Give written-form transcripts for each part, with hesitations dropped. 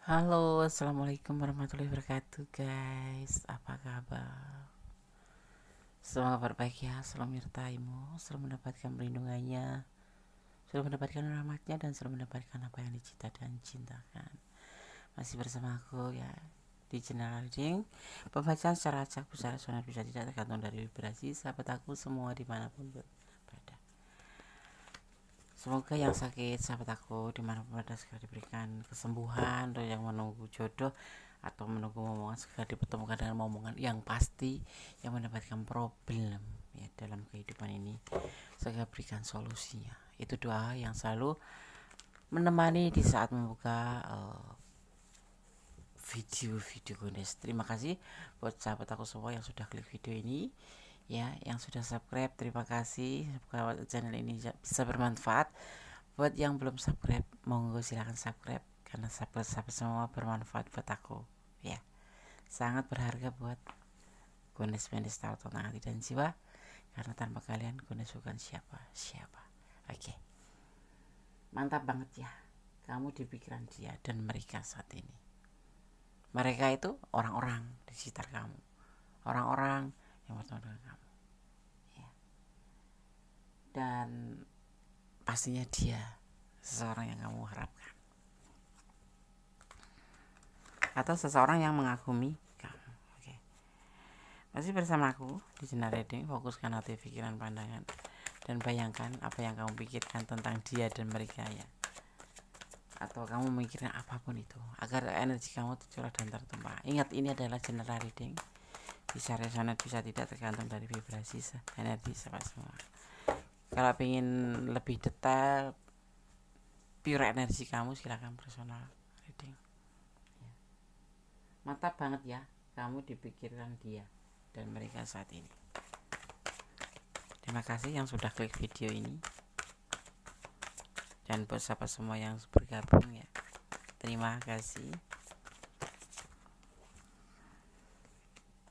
Halo, assalamualaikum warahmatullahi wabarakatuh, guys. Apa kabar? Semoga berbaik ya, selalu menyertaimu, selalu mendapatkan perlindungannya, selalu mendapatkan rahmatnya, dan selalu mendapatkan apa yang dicita dan cintakan. Masih bersama aku ya di channel reading. Pembacaan secara acak besar sonar bisa tidak tergantung dari vibrasi sahabat aku semua dimanapun berada. Semoga yang sakit sahabat aku dimanapun berada segera diberikan kesembuhan, atau yang menunggu jodoh atau menunggu momongan segera dipertemukan dengan momongan yang pasti, yang mendapatkan problem ya dalam kehidupan ini segera berikan solusinya. Itu doa yang selalu menemani di saat membuka video-video Gondes. Terima kasih buat sahabat aku semua yang sudah klik video ini ya, yang sudah subscribe. Terima kasih, semoga channel ini bisa bermanfaat. Buat yang belum subscribe, monggo silahkan subscribe karena subscribe semua bermanfaat buat aku ya, sangat berharga buat Gondes Mendes Tarton hati dan jiwa, karena tanpa kalian Gondes bukan siapa-siapa. Oke, mantap banget ya kamu di pikiran dia dan mereka saat ini. Mereka itu orang-orang di sekitar kamu, orang-orang yang bertemu dengan kamu ya. Dan pastinya dia seseorang yang kamu harapkan, atau seseorang yang mengagumi kamu. Oke, masih bersama aku di channel reading. Fokuskan hati, pikiran, pandangan, dan bayangkan apa yang kamu pikirkan tentang dia dan mereka ya, atau kamu memikirkan apapun itu agar energi kamu tercurah dan tertumpah. Ingat, ini adalah general reading, bisa resonate bisa tidak, tergantung dari vibrasi energi semua. Kalau ingin lebih detail pure energi kamu, silahkan personal reading ya. Mantap banget ya kamu dipikirkan dia dan mereka saat ini. Terima kasih yang sudah klik video ini, dan buat siapa semua yang bergabung ya, terima kasih.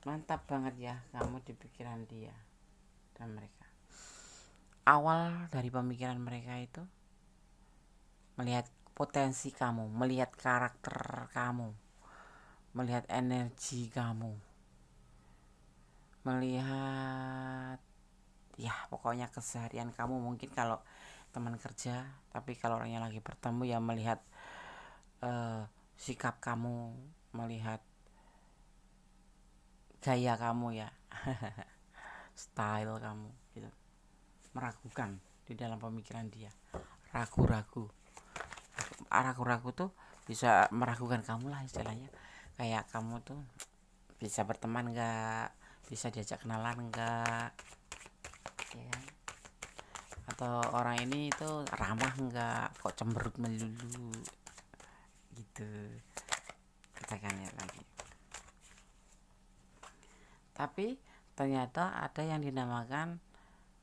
Mantap banget ya kamu di pikiran dia dan mereka. Awal dari pemikiran mereka itu melihat potensi kamu, melihat karakter kamu, melihat energi kamu, melihat ya pokoknya keseharian kamu. Mungkin kalau teman kerja, tapi kalau orangnya lagi bertemu ya melihat sikap kamu, melihat gaya kamu ya style kamu gitu, meragukan di dalam pemikiran dia. Ragu-ragu tuh bisa meragukan kamu lah istilahnya, kayak kamu tuh bisa berteman nggak, bisa diajak kenalan nggak ya kan? Atau orang ini tuh ramah nggak, kok cemberut melulu gitu katakannya lagi. Tapi ternyata ada yang dinamakan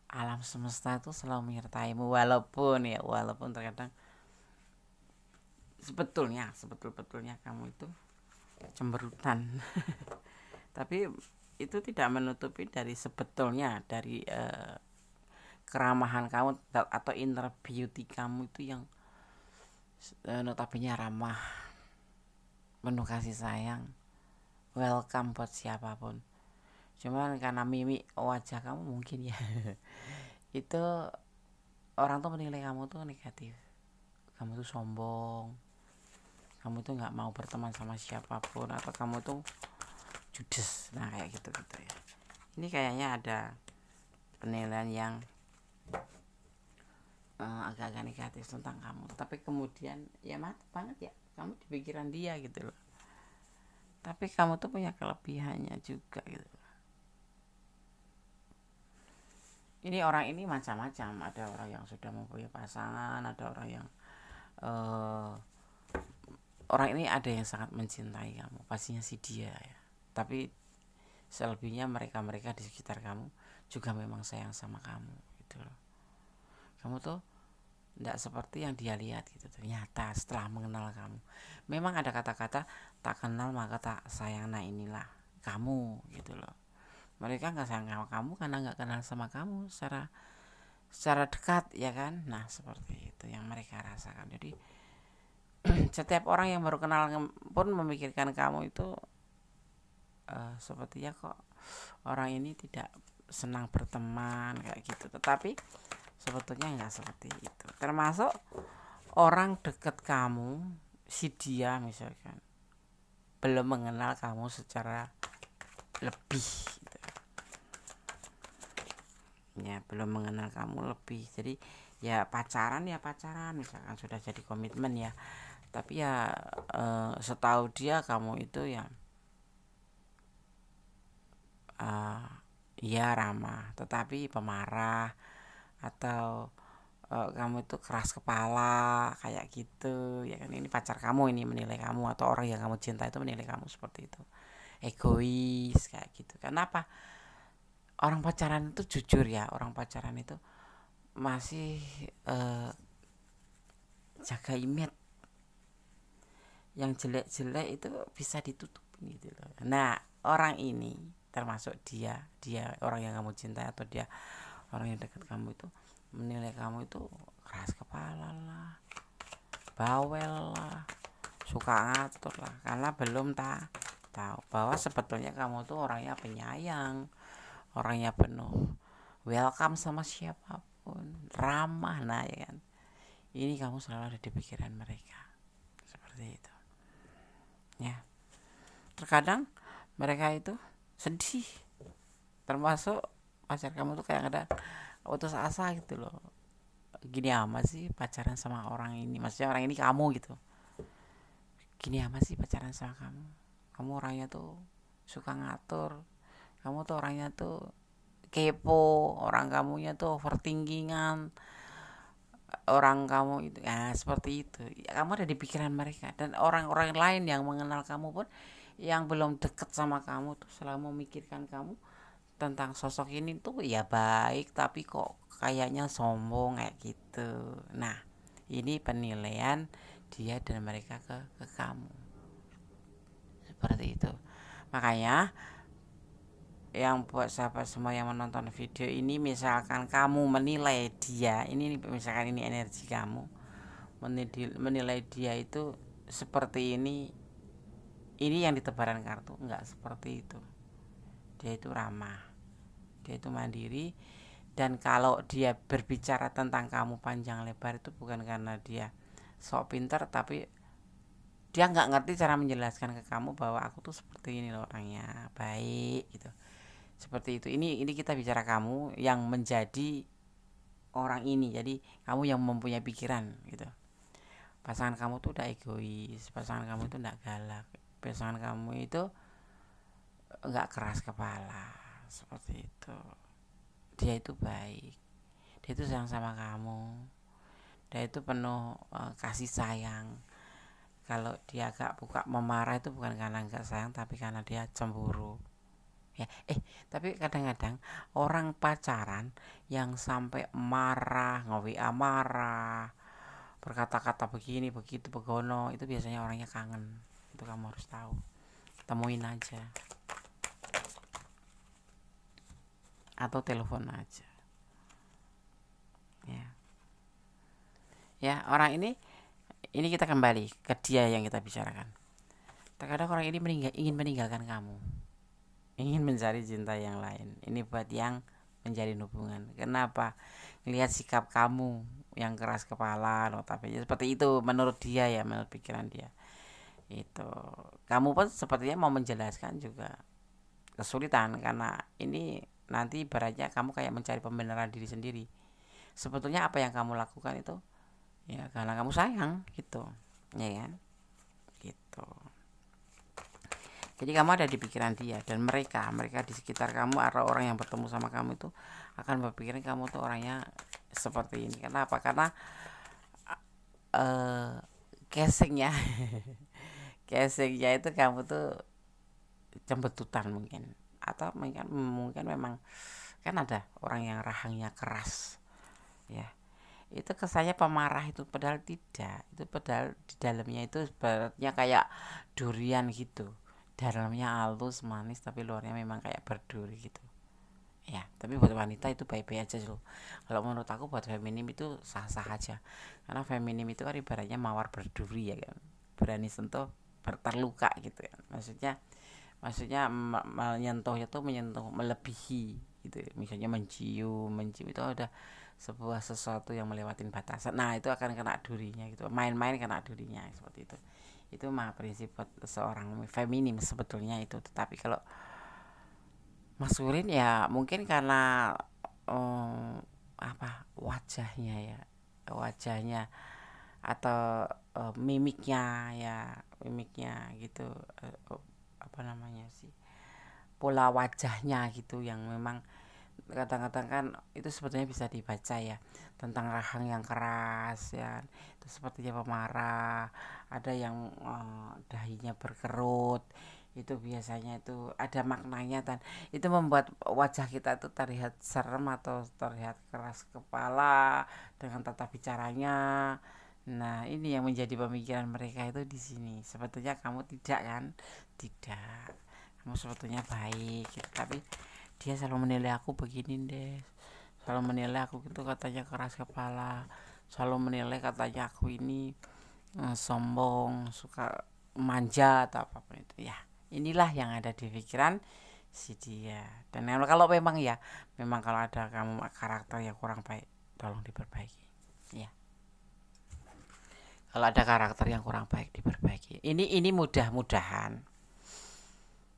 alam semesta itu selalu menyertaimu, walaupun terkadang sebetulnya kamu itu cemberutan tapi itu tidak menutupi dari sebetulnya dari keramahan kamu atau inner beauty kamu itu yang notabene ramah, penuh kasih sayang, welcome buat siapapun. Cuman karena mimik wajah kamu mungkin ya itu orang tuh menilai kamu tuh negatif, kamu tuh sombong, kamu tuh nggak mau berteman sama siapapun, atau kamu tuh judes, nah kayak gitu ya. Ini kayaknya ada penilaian yang agak-agak negatif tentang kamu, tapi kemudian ya mantap banget ya kamu di pikiran dia gitu loh. Tapi kamu tuh punya kelebihannya juga gitu loh. Ini orang ini macam-macam, ada orang yang sudah mempunyai pasangan, ada orang yang orang ini ada yang sangat mencintai kamu, pastinya si dia ya. Tapi selebihnya mereka di sekitar kamu juga memang sayang sama kamu gitu loh. Kamu tuh tidak seperti yang dia lihat gitu. Ternyata setelah mengenal kamu, memang ada kata-kata tak kenal maka tak sayang. Nah inilah kamu gitu loh. Mereka nggak sayang sama kamu karena nggak kenal sama kamu secara dekat ya kan. Nah seperti itu yang mereka rasakan. Jadi setiap orang yang baru kenal pun memikirkan kamu itu sepertinya kok orang ini tidak senang berteman kayak gitu, tetapi sebetulnya nggak seperti itu. Termasuk orang dekat kamu, si dia misalkan belum mengenal kamu secara lebih gitu. Ya belum mengenal kamu lebih, jadi ya pacaran misalkan sudah jadi komitmen ya, tapi ya setahu dia kamu itu ya ya ramah tetapi pemarah, atau kamu itu keras kepala kayak gitu ya kan. Ini pacar kamu ini menilai kamu, atau orang yang kamu cinta itu menilai kamu seperti itu, egois kayak gitu. Kenapa? Orang pacaran itu jujur ya, orang pacaran itu masih jaga image, yang jelek-jelek itu bisa ditutup gitu loh. Nah orang ini termasuk dia orang yang kamu cintai, atau dia orang yang dekat kamu itu menilai kamu itu keras kepala lah, bawel lah, suka ngatur lah, karena belum tahu bahwa sebetulnya kamu tuh orangnya penyayang, orangnya penuh welcome sama siapapun, ramah. Nah ya kan, ini kamu selalu ada di pikiran mereka seperti itu ya. Terkadang mereka itu sedih, termasuk pacar kamu tuh kayak ada putus asa gitu loh, gini amat sih pacaran sama orang ini, maksudnya orang ini kamu gitu, gini amat sih pacaran sama kamu orangnya tuh suka ngatur, kamu tuh orangnya tuh kepo, orang kamunya tuh overthinkingan, orang kamu itu ya seperti itu ya, kamu ada di pikiran mereka. Dan orang-orang lain yang mengenal kamu pun, yang belum deket sama kamu tuh selalu memikirkan kamu tentang sosok ini tuh ya baik, tapi kok kayaknya sombong kayak gitu. Nah ini penilaian dia dan mereka ke kamu seperti itu. Makanya yang buat sahabat semua yang menonton video ini, misalkan kamu menilai dia ini, misalkan ini energi kamu menilai dia itu seperti ini yang ditebaran kartu enggak seperti itu. Dia itu ramah, dia itu mandiri, dan kalau dia berbicara tentang kamu panjang lebar itu bukan karena dia sok pintar, tapi dia nggak ngerti cara menjelaskan ke kamu bahwa aku tuh seperti ini loh, orangnya baik gitu, seperti itu. Ini kita bicara kamu yang menjadi orang ini, jadi kamu yang mempunyai pikiran gitu. Pasangan kamu tuh udah egois, pasangan kamu itu nggak galak, pasangan kamu itu nggak keras kepala seperti itu. Dia itu baik, dia itu sayang sama kamu, dia itu penuh kasih sayang. Kalau dia agak buka memarah itu bukan karena nggak sayang, tapi karena dia cemburu ya. Tapi kadang-kadang orang pacaran yang sampai marah, nge-WA marah, berkata-kata begini begitu begono, itu biasanya orangnya kangen. Itu kamu harus tahu, temuin aja atau telepon aja ya. Orang ini kita kembali ke dia yang kita bicarakan. Terkadang orang ini ingin meninggalkan kamu, ingin mencari cinta yang lain. Ini buat yang menjalin hubungan. Kenapa? Lihat sikap kamu yang keras kepala, notabene seperti itu menurut dia ya, menurut pikiran dia. Itu kamu pun sepertinya mau menjelaskan juga kesulitan, karena ini nanti ibaratnya kamu kayak mencari pembenaran diri sendiri. Sebetulnya apa yang kamu lakukan itu ya karena kamu sayang gitu, ya kan? Gitu. Jadi kamu ada di pikiran dia, dan mereka di sekitar kamu atau orang yang bertemu sama kamu itu akan berpikiran kamu tuh orangnya seperti ini. Kenapa? Karena casingnya casingnya itu kamu tuh cembetutan mungkin, atau mungkin memang kan ada orang yang rahangnya keras ya, itu kesannya pemarah itu, padahal tidak. Itu padahal di dalamnya itu sebenarnya kayak durian gitu, dalamnya halus manis tapi luarnya memang kayak berduri gitu ya. Tapi buat wanita itu baik-baik aja loh. Kalau menurut aku buat feminim itu sah-sah aja, karena feminim itu kan ibaratnya mawar berduri ya kan, berani sentuh terluka gitu kan, maksudnya menyentuhnya tuh menyentuh melebihi gitu, misalnya mencium itu udah sebuah sesuatu yang melewatin batasan, nah itu akan kena durinya gitu, main-main kena durinya seperti itu mah prinsip seorang feminim sebetulnya itu. Tetapi kalau maskulin ya mungkin karena apa wajahnya atau mimiknya gitu, apa namanya sih, pola wajahnya gitu yang memang kadang-kadang kan itu sebetulnya bisa dibaca ya, tentang rahang yang keras ya, itu sepertinya pemarah. Ada yang dahinya berkerut, itu biasanya itu ada maknanya, dan itu membuat wajah kita itu terlihat serem atau terlihat keras kepala dengan tata bicaranya. Nah, ini yang menjadi pemikiran mereka itu di sini. Sebetulnya kamu tidak kan? Tidak. Kamu sebetulnya baik gitu, tapi dia selalu menilai aku begini deh. Selalu menilai aku itu katanya keras kepala. Selalu menilai katanya aku ini sombong, suka manja atau apa itu ya. Inilah yang ada di pikiran si dia. Dan kalau memang kalau ada kamu karakter yang kurang baik, tolong diperbaiki. Ya. Kalau ada karakter yang kurang baik diperbaiki. Ini mudah-mudahan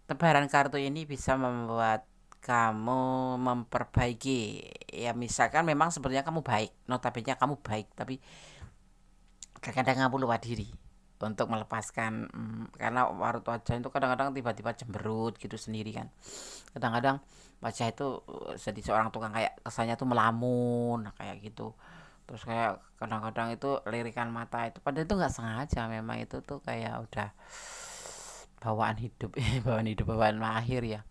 tebaran kartu ini bisa membuat kamu memperbaiki. Ya misalkan memang sebenarnya kamu baik, notabene kamu baik, tapi kadang-kadang kamu lupa diri untuk melepaskan, karena warut wajah itu kadang-kadang tiba-tiba cemberut gitu sendiri kan. Kadang-kadang wajah itu jadi seorang tukang kayak kesannya tuh melamun kayak gitu. Terus kayak kadang-kadang itu lirikan mata itu padahal itu nggak sengaja, memang itu tuh kayak udah bawaan hidup bawaan lahir ya,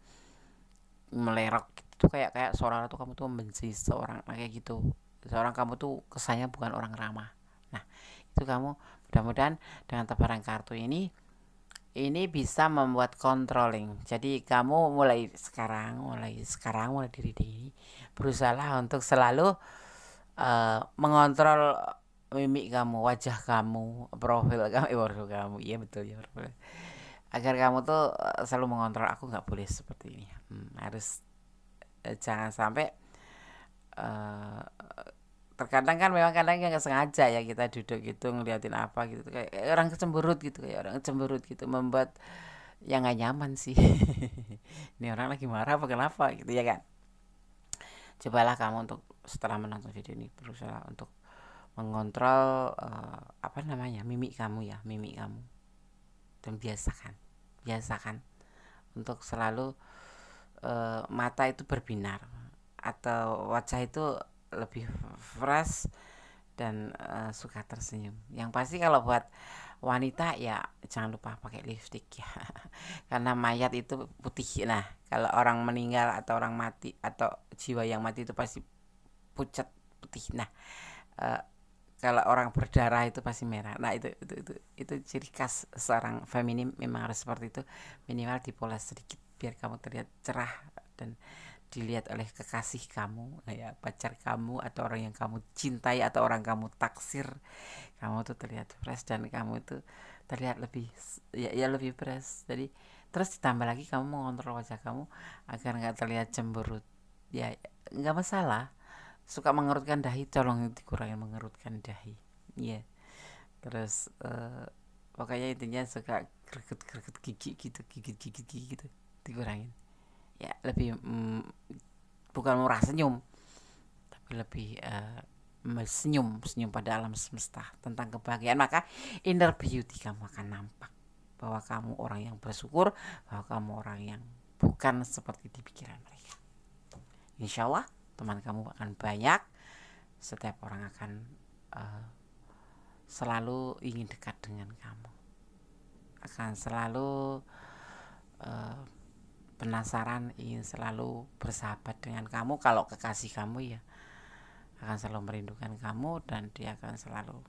melerok gitu, kayak kayak seorang tuh kamu tuh membenci seorang kayak gitu, seorang kamu tuh kesannya bukan orang ramah. Nah itu kamu mudah-mudahan dengan tebaran kartu ini bisa membuat controlling. Jadi kamu mulai sekarang mulai diri ini berusaha untuk selalu mengontrol mimik kamu, wajah kamu, profil kamu, iya betul ya, profil. Agar kamu tuh selalu mengontrol, aku nggak boleh seperti ini, harus jangan sampai terkadang kan memang kadang nggak sengaja ya kita duduk gitu ngeliatin apa gitu kayak orang cemberut gitu, membuat yang nggak nyaman sih. Ini orang lagi marah apa kenapa gitu ya kan. Cobalah kamu untuk setelah menonton video ini berusaha untuk mengontrol apa namanya mimik kamu dan biasakan untuk selalu mata itu berbinar atau wajah itu lebih fresh dan suka tersenyum. Yang pasti kalau buat wanita ya jangan lupa pakai lipstick ya. Karena mayat itu putih. Nah, kalau orang meninggal atau orang mati atau jiwa yang mati itu pasti pucat putih. Nah, kalau orang berdarah itu pasti merah. Nah, itu ciri khas seorang feminim, memang harus seperti itu. Minimal dipoles sedikit biar kamu terlihat cerah dan dilihat oleh kekasih kamu, ya pacar kamu atau orang yang kamu cintai atau orang kamu taksir. Kamu tuh terlihat fresh dan kamu itu terlihat lebih lebih fresh. Jadi terus ditambah lagi kamu mengontrol wajah kamu agar nggak terlihat cemberut. Ya nggak masalah. Suka mengerutkan dahi, tolong dikurangin mengerutkan dahi. Iya. Yeah. Terus pokoknya intinya suka greget gigi gitu, dikurangin. Ya lebih bukan murah senyum, tapi lebih senyum pada alam semesta tentang kebahagiaan, maka inner beauty kamu akan nampak bahwa kamu orang yang bersyukur, bahwa kamu orang yang bukan seperti di pikiran mereka. Insya Allah teman kamu akan banyak, setiap orang akan selalu ingin dekat dengan kamu, akan selalu penasaran, ingin selalu bersahabat dengan kamu. Kalau kekasih kamu ya akan selalu merindukan kamu dan dia akan selalu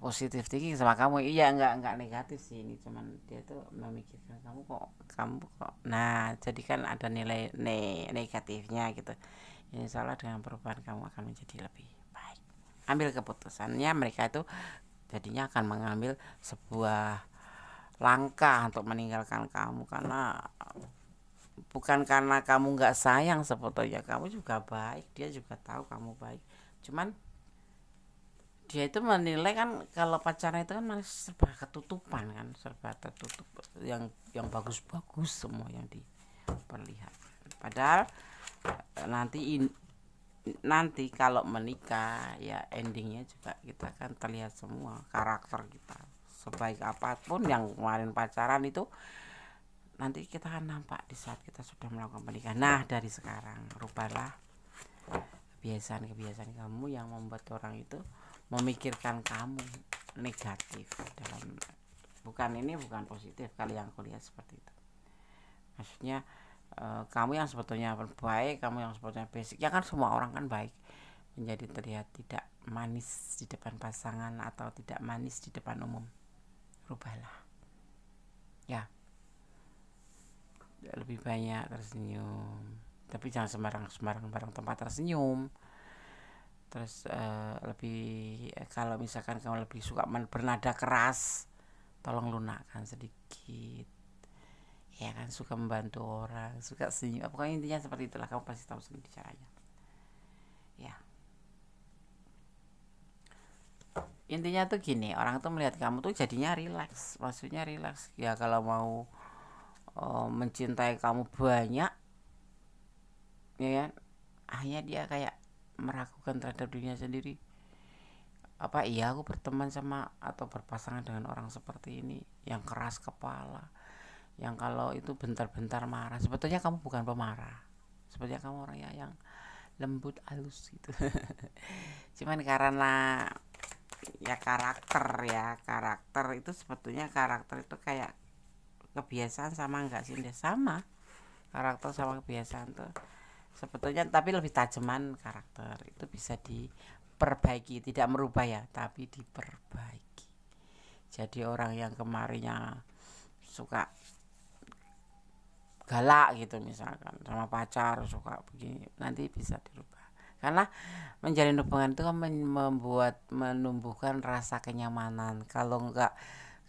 positif thinking sama kamu. Iya, nggak negatif sih, ini cuman dia tuh memikirkan kamu kok. Nah, jadi kan ada nilai negatifnya gitu. Insya Allah dengan perubahan kamu akan menjadi lebih baik. Ambil keputusannya, mereka itu jadinya akan mengambil sebuah langkah untuk meninggalkan kamu, karena bukan karena kamu nggak sayang, sebetulnya kamu juga baik, dia juga tahu kamu baik, cuman dia itu menilai kan kalau pacaran itu kan masih serba ketutupan kan, serba tertutup, yang bagus-bagus semua yang diperlihatkan. Padahal nanti kalau menikah ya endingnya juga kita kan terlihat semua karakter kita, sebaik apapun yang kemarin pacaran itu nanti kita akan nampak di saat kita sudah melakukan pernikahan. Nah, dari sekarang rubahlah kebiasaan-kebiasaan kamu yang membuat orang itu memikirkan kamu negatif, bukan positif kali yang aku lihat seperti itu. Maksudnya kamu yang sebetulnya baik, kamu yang sebetulnya basic, ya kan semua orang kan baik, menjadi terlihat tidak manis di depan pasangan atau tidak manis di depan umum. Rubahlah ya, lebih banyak tersenyum, tapi jangan sembarang barang tempat tersenyum. Terus lebih kalau misalkan kamu lebih suka bernada keras, tolong lunakkan sedikit, ya kan, suka membantu orang, suka senyum, pokoknya intinya seperti itulah, kamu pasti tahu sendiri caranya ya. Intinya tuh gini, orang tuh melihat kamu tuh jadinya rileks, maksudnya rileks ya. Kalau mau mencintai kamu banyak, ya kan, akhirnya dia kayak meragukan terhadap dirinya sendiri. Apa iya aku berteman sama atau berpasangan dengan orang seperti ini, yang keras kepala, yang kalau itu bentar-bentar marah. Sebetulnya kamu bukan pemarah, sebetulnya kamu orang yang lembut halus gitu. Cuman karena ya karakter itu, sebetulnya karakter itu kayak kebiasaan sama enggak sih? Sama, karakter sama kebiasaan tuh sebetulnya, tapi lebih tajaman karakter itu bisa diperbaiki, tidak merubah ya, tapi diperbaiki. Jadi orang yang kemarinnya suka galak gitu misalkan sama pacar, suka begini, nanti bisa dirubah. Karena menjalin hubungan itu kan menumbuhkan rasa kenyamanan. Kalau enggak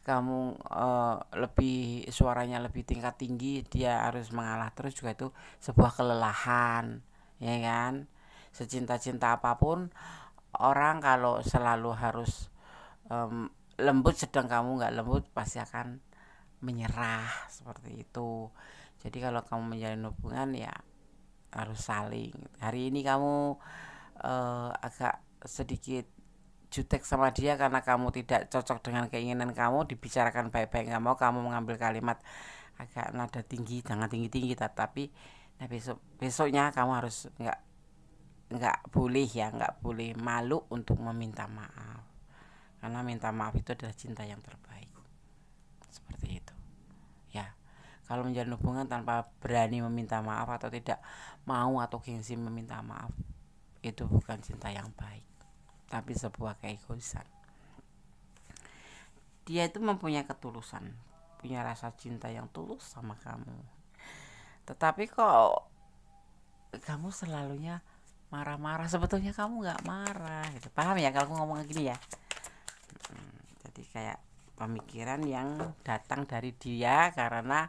kamu lebih suaranya lebih tingkat tinggi, dia harus mengalah terus, juga itu sebuah kelelahan, ya kan. Secinta-cinta apapun, orang kalau selalu harus lembut, sedang kamu nggak lembut, pasti akan menyerah seperti itu. Jadi kalau kamu menjalin hubungan ya harus saling. Hari ini kamu agak sedikit jutek sama dia karena kamu tidak cocok dengan keinginan kamu, dibicarakan baik-baik, nggak mau kamu mengambil kalimat agak nada tinggi, jangan tinggi-tinggi, tapi nah besoknya kamu harus nggak boleh malu untuk meminta maaf, karena minta maaf itu adalah cinta yang terbaik, seperti itu ya. Kalau menjalin hubungan tanpa berani meminta maaf atau tidak mau atau gengsi meminta maaf, itu bukan cinta yang baik, tapi sebuah keegoisan. Dia itu mempunyai ketulusan, punya rasa cinta yang tulus sama kamu, tetapi kok kamu selalunya marah-marah. Sebetulnya kamu nggak marah gitu, paham ya kalau aku ngomong gini ya. Jadi kayak pemikiran yang datang dari dia karena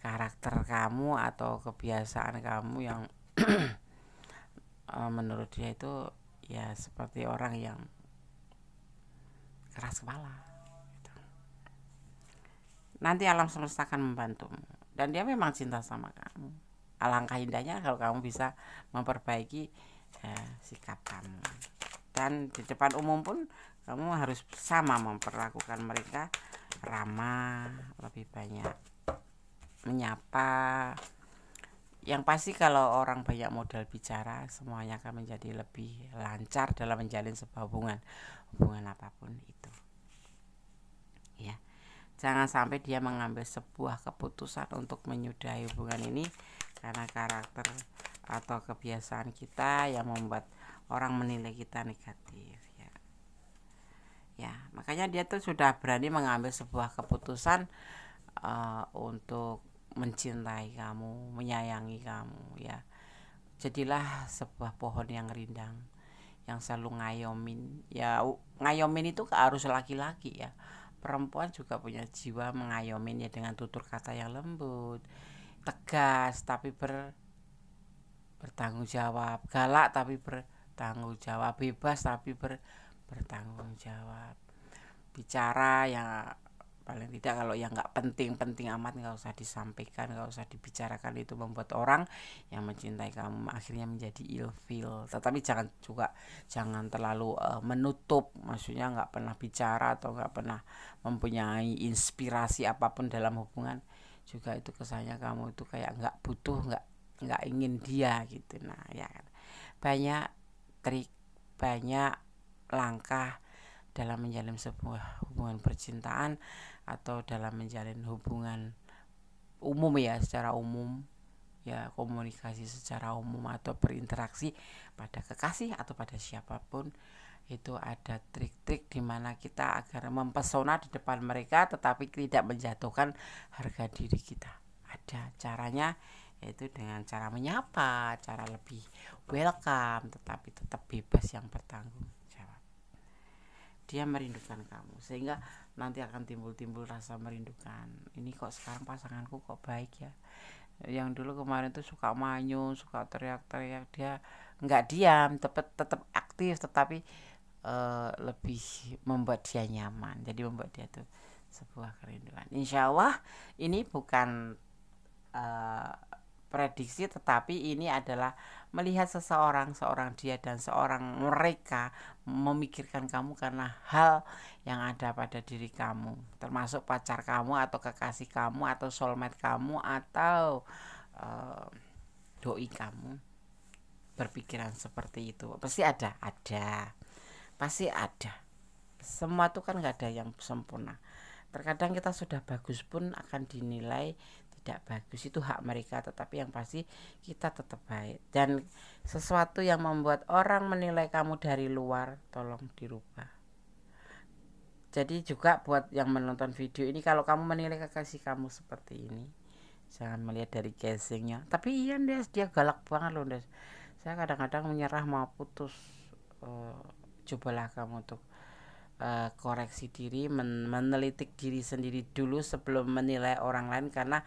karakter kamu atau kebiasaan kamu yang menurut dia itu ya seperti orang yang keras kepala gitu. Nanti alam semesta akan membantumu, dan dia memang cinta sama kamu. Alangkah indahnya kalau kamu bisa memperbaiki sikap kamu, dan di depan umum pun kamu harus sama memperlakukan mereka ramah, lebih banyak menyapa. Yang pasti kalau orang banyak modal bicara, semuanya akan menjadi lebih lancar dalam menjalin sebuah hubungan apapun itu ya. Jangan sampai dia mengambil sebuah keputusan untuk menyudahi hubungan ini karena karakter atau kebiasaan kita yang membuat orang menilai kita negatif ya. ya. Makanya dia tuh sudah berani mengambil sebuah keputusan untuk mencintai kamu, menyayangi kamu, ya. Jadilah sebuah pohon yang rindang, yang selalu ngayomin. Ya, ngayomin itu gak harus laki-laki ya. Perempuan juga punya jiwa mengayomin ya, dengan tutur kata yang lembut, tegas tapi bertanggung jawab, galak tapi bertanggung jawab, bebas tapi bertanggung jawab. Bicara yang paling tidak kalau yang nggak penting-penting amat nggak usah disampaikan, nggak usah dibicarakan, itu membuat orang yang mencintai kamu akhirnya menjadi ilfil. Tetapi jangan terlalu menutup, maksudnya nggak pernah bicara atau nggak pernah mempunyai inspirasi apapun dalam hubungan, juga itu kesannya kamu itu kayak nggak butuh, nggak ingin dia gitu. Nah ya kan, banyak trik, banyak langkah dalam menjalin sebuah hubungan percintaan atau dalam menjalin hubungan umum ya, secara umum ya, komunikasi secara umum atau berinteraksi pada kekasih atau pada siapapun. Itu ada trik-trik dimana kita agar mempesona di depan mereka tetapi tidak menjatuhkan harga diri kita. Ada caranya, yaitu dengan cara menyapa, cara lebih welcome tetapi tetap bebas yang bertanggung jawab. Dia merindukan kamu sehingga nanti akan timbul rasa merindukan. Ini kok sekarang pasanganku kok baik ya, yang dulu kemarin tuh suka manyun, suka teriak-teriak, dia nggak diam, tetap aktif, tetapi lebih membuat dia nyaman. Jadi membuat dia tuh sebuah kerinduan. Insya Allah ini bukan prediksi, tetapi ini adalah melihat seorang dia dan seorang mereka memikirkan kamu karena hal yang ada pada diri kamu, termasuk pacar kamu atau kekasih kamu atau soulmate kamu atau doi kamu berpikiran seperti itu. Pasti ada, pasti ada. Semua tuh kan nggak ada yang sempurna. Terkadang kita sudah bagus pun akan dinilai tidak bagus, itu hak mereka, tetapi yang pasti kita tetap baik. Dan sesuatu yang membuat orang menilai kamu dari luar, tolong dirubah. Jadi juga buat yang menonton video ini, kalau kamu menilai kekasih kamu seperti ini, jangan melihat dari casingnya. Tapi iya Des, dia galak banget loh Des, saya kadang-kadang menyerah mau putus. Cobalah kamu untuk koreksi diri, menelitik diri sendiri dulu sebelum menilai orang lain, karena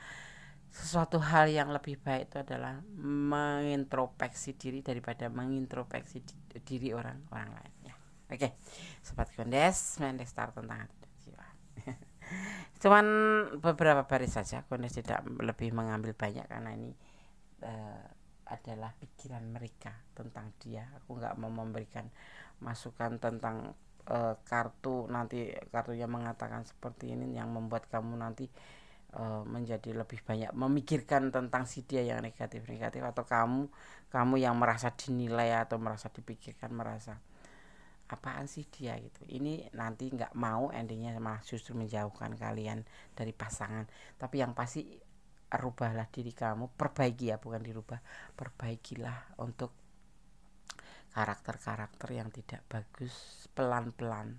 sesuatu hal yang lebih baik itu adalah mengintrospeksi diri daripada mengintrospeksi diri orang lain ya. Oke, sobat Gondes, mendestar tentang hati jiwa. Cuman beberapa baris saja, Gondes tidak lebih mengambil banyak karena ini adalah pikiran mereka tentang dia. Aku nggak mau memberikan masukan tentang kartu, nanti kartunya mengatakan seperti ini yang membuat kamu nanti menjadi lebih banyak memikirkan tentang si dia yang negatif, atau kamu yang merasa dinilai atau merasa dipikirkan, merasa apaan sih dia gitu. Ini nanti nggak mau endingnya malah justru menjauhkan kalian dari pasangan. Tapi yang pasti rubahlah diri kamu, perbaiki ya, bukan dirubah, perbaikilah untuk karakter-karakter yang tidak bagus pelan-pelan,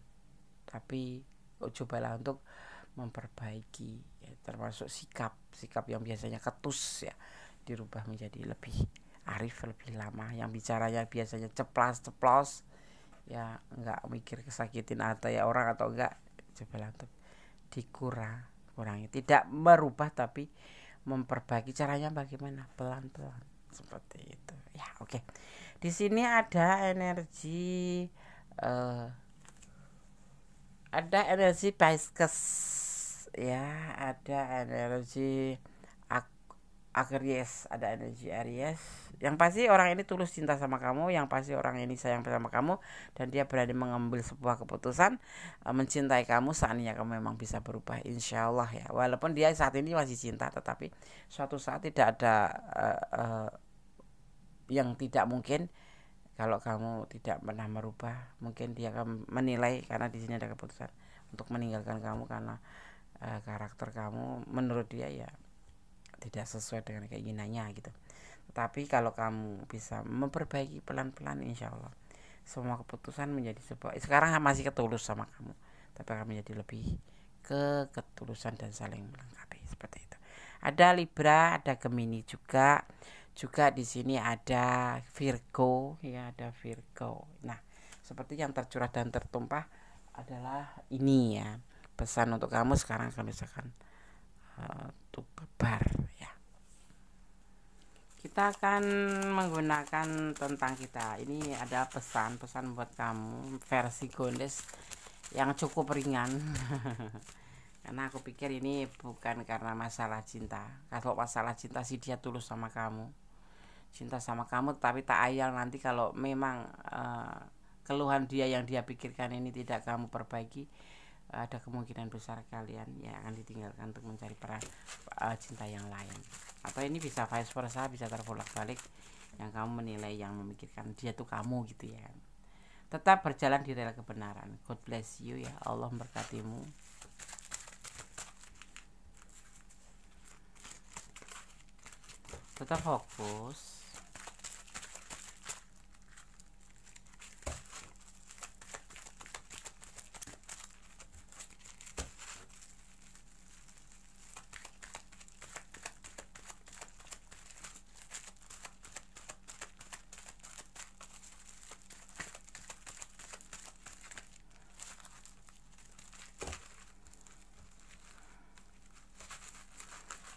tapi cobalah untuk memperbaiki ya, termasuk sikap yang biasanya ketus ya, dirubah menjadi lebih arif, lebih lama, yang bicaranya biasanya ceplas ya, nggak mikir kesakitin atau ya orang atau enggak, cobalah untuk dikurangi, tidak merubah tapi memperbaiki. Caranya bagaimana? Pelan-pelan seperti itu ya. Oke. Di sini ada energi Pisces ya, ada energi Aries, ada energi Aries. Yang pasti orang ini tulus cinta sama kamu, yang pasti orang ini sayang sama kamu, dan dia berani mengambil sebuah keputusan mencintai kamu. Saatnya kamu memang bisa berubah, insya Allah ya. Walaupun dia saat ini masih cinta, tetapi suatu saat tidak ada yang tidak mungkin. Kalau kamu tidak pernah merubah, mungkin dia akan menilai, karena di sini ada keputusan untuk meninggalkan kamu karena karakter kamu menurut dia ya tidak sesuai dengan keinginannya gitu. Tapi kalau kamu bisa memperbaiki pelan-pelan, insya Allah semua keputusan menjadi sebuah, sekarang masih ketulus sama kamu, tapi akan menjadi lebih ketulusan dan saling melengkapi seperti itu. Ada Libra, ada Gemini juga di sini ada Virgo, ya ada Virgo. Nah, seperti yang tercurah dan tertumpah adalah ini ya, pesan untuk kamu sekarang akan misalkan untuk kabar ya. Kita akan menggunakan tentang kita. Ini ada pesan-pesan buat kamu versi Gondes yang cukup ringan. Karena aku pikir ini bukan karena masalah cinta. Kalau masalah cinta sih dia tulus sama kamu, cinta sama kamu, tapi tak ayal nanti kalau memang keluhan dia yang dia pikirkan ini tidak kamu perbaiki, ada kemungkinan besar kalian ya akan ditinggalkan untuk mencari peran cinta yang lain. Atau ini bisa vice versa, bisa terbolak-balik, yang kamu menilai yang memikirkan dia tuh kamu gitu ya. Tetap berjalan di rel kebenaran. God bless you ya, Allah memberkatimu. Tetap fokus.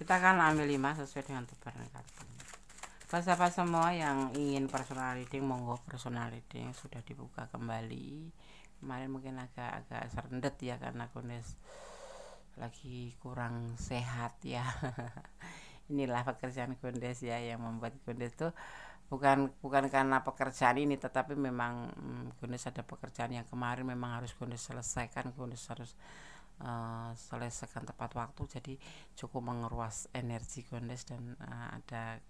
Kita akan ambil 5 sesuai dengan tebaran kartu. Siapa semua yang ingin personal reading, monggo personal reading sudah dibuka kembali. Kemarin mungkin agak serendet ya karena Gondes lagi kurang sehat ya. Inilah pekerjaan Gondes ya, yang membuat Gondes tuh bukan karena pekerjaan ini, tetapi memang Gondes ada pekerjaan yang kemarin memang harus Gondes selesaikan. Gondes harus selesaikan tepat waktu, jadi cukup menguras energi Gondes dan ada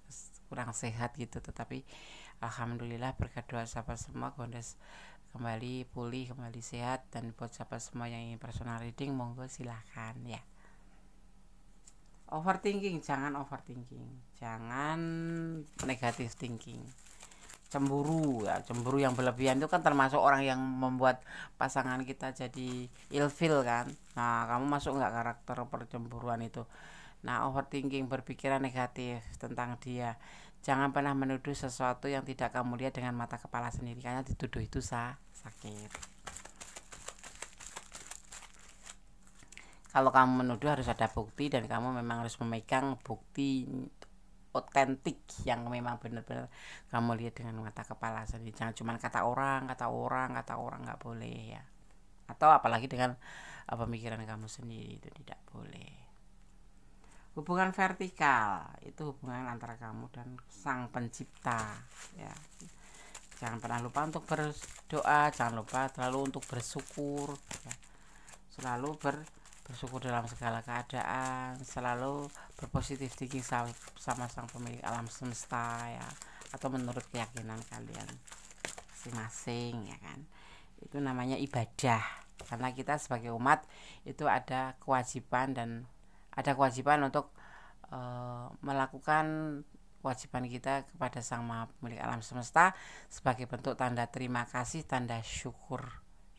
kurang sehat gitu. Tetapi alhamdulillah berkat doa sahabat semua, Gondes kembali pulih, kembali sehat. Dan buat sahabat semua yang ingin personal reading, monggo silahkan ya. Overthinking, jangan overthinking, jangan negative thinking. Cemburu ya, cemburu yang berlebihan itu kan termasuk orang yang membuat pasangan kita jadi ilfil kan. Nah, kamu masuk nggak karakter percemburuan itu? Nah, overthinking, berpikiran negatif tentang dia. Jangan pernah menuduh sesuatu yang tidak kamu lihat dengan mata kepala sendiri, karena dituduh itu sakit. Kalau kamu menuduh harus ada bukti, dan kamu memang harus memegang bukti otentik yang memang benar-benar kamu lihat dengan mata kepala sendiri. Jangan cuma kata orang nggak boleh ya. Atau apalagi dengan pemikiran kamu sendiri, itu tidak boleh. Hubungan vertikal itu hubungan antara kamu dan sang pencipta ya. Jangan pernah lupa untuk berdoa, jangan lupa selalu untuk bersyukur ya. Selalu bersyukur dalam segala keadaan, selalu berpositif thinking sama sang pemilik alam semesta ya, atau menurut keyakinan kalian masing-masing ya kan. Itu namanya ibadah, karena kita sebagai umat itu ada kewajiban untuk melakukan kewajiban kita kepada sang maha pemilik alam semesta sebagai bentuk tanda terima kasih, tanda syukur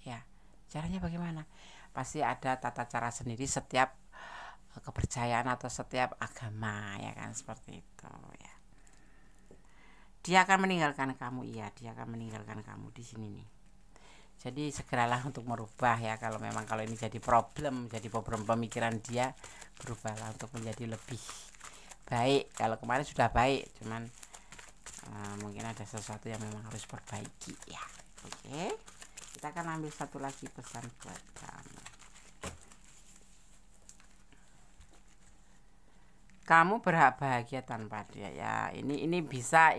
ya. Caranya bagaimana? Pasti ada tata cara sendiri setiap kepercayaan atau setiap agama ya kan, seperti itu ya. Dia akan meninggalkan kamu, iya, dia akan meninggalkan kamu di sini nih. Jadi segeralah untuk merubah ya, kalau ini jadi problem pemikiran dia, berubahlah untuk menjadi lebih baik. Kalau kemarin sudah baik, cuman mungkin ada sesuatu yang memang harus perbaiki ya. Oke. Kita akan ambil satu lagi pesan buat kamu. Kamu berhak bahagia tanpa dia ya. Ini bisa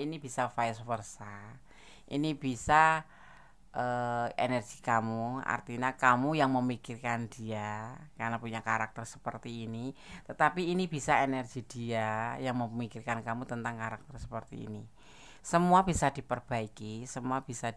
vice versa. Ini bisa energi kamu, artinya kamu yang memikirkan dia karena punya karakter seperti ini. Tetapi ini bisa energi dia yang memikirkan kamu tentang karakter seperti ini. Semua bisa diperbaiki, semua bisa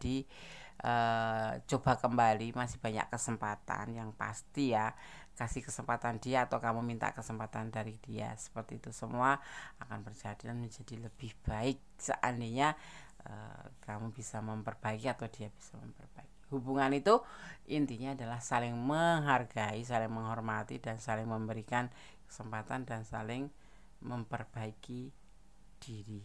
coba kembali, masih banyak kesempatan yang pasti ya. Kasih kesempatan dia atau kamu minta kesempatan dari dia, seperti itu semua akan berjalan menjadi lebih baik seandainya kamu bisa memperbaiki atau dia bisa memperbaiki. Hubungan itu intinya adalah saling menghargai, saling menghormati, dan saling memberikan kesempatan dan saling memperbaiki diri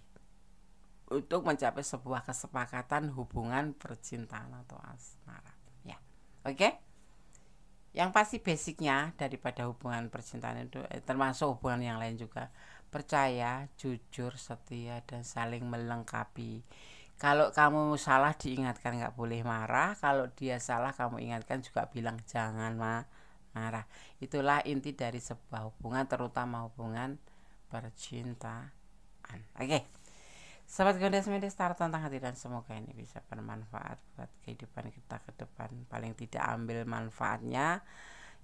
untuk mencapai sebuah kesepakatan hubungan percintaan atau asmara. Ya, oke. Yang pasti basicnya daripada hubungan percintaan itu termasuk hubungan yang lain juga, percaya, jujur, setia, dan saling melengkapi. Kalau kamu salah diingatkan, nggak boleh marah. Kalau dia salah kamu ingatkan juga, bilang jangan marah. Itulah inti dari sebuah hubungan, terutama hubungan percintaan. Oke. Sahabat Gondes Media Star tentang hati, dan semoga ini bisa bermanfaat buat kehidupan kita ke depan. Paling tidak ambil manfaatnya,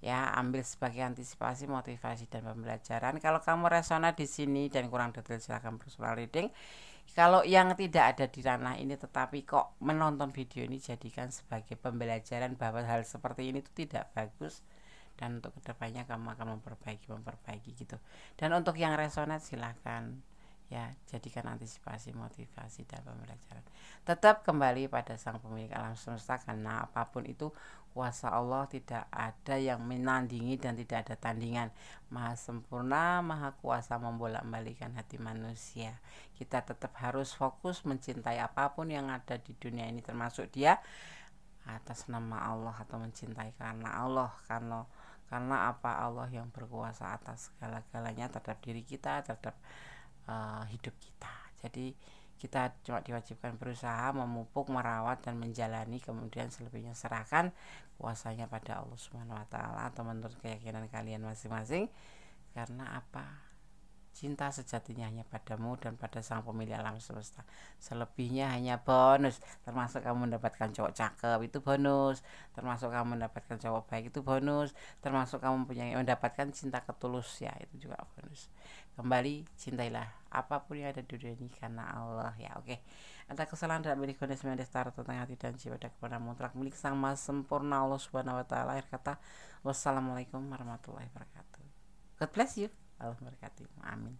ya, ambil sebagai antisipasi, motivasi, dan pembelajaran. Kalau kamu resona di sini dan kurang detail, silahkan personal reading. Kalau yang tidak ada di ranah ini tetapi kok menonton video ini, jadikan sebagai pembelajaran bahwa hal seperti ini itu tidak bagus, dan untuk kedepannya kamu akan memperbaiki gitu. Dan untuk yang resonat silahkan, ya, jadikan antisipasi, motivasi, dan pembelajaran. Tetap kembali pada sang pemilik alam semesta, karena apapun itu kuasa Allah, tidak ada yang menandingi dan tidak ada tandingan. Maha sempurna, maha kuasa membolak-balikan hati manusia. Kita tetap harus fokus mencintai apapun yang ada di dunia ini, termasuk dia, atas nama Allah, atau mencintai karena Allah, karena apa, Allah yang berkuasa atas segala-galanya terhadap diri kita, terhadap hidup kita. Jadi kita cuma diwajibkan berusaha memupuk, merawat, dan menjalani, kemudian selebihnya serahkan kuasanya pada Allah Subhanahu wa taala atau menurut keyakinan kalian masing-masing. Karena apa? Cinta sejatinya hanya padamu dan pada sang pemilik alam semesta. Selebihnya hanya bonus. Termasuk kamu mendapatkan cowok cakep, itu bonus. Termasuk kamu mendapatkan cowok baik, itu bonus. Termasuk kamu mendapatkan cinta ketulus, ya, itu juga bonus. Kembali, cintailah apapun yang ada di dunia ini karena Allah, ya. Oke. Ada kesalahan dalam milik Gondes Media Star tentang hati dan jiwa dan kepada mutlak milik sang Maha Sempurna Allah Subhanahu wa taala. Akhir kata, wassalamualaikum warahmatullahi wabarakatuh. God bless you. Allah memberkati. Amin.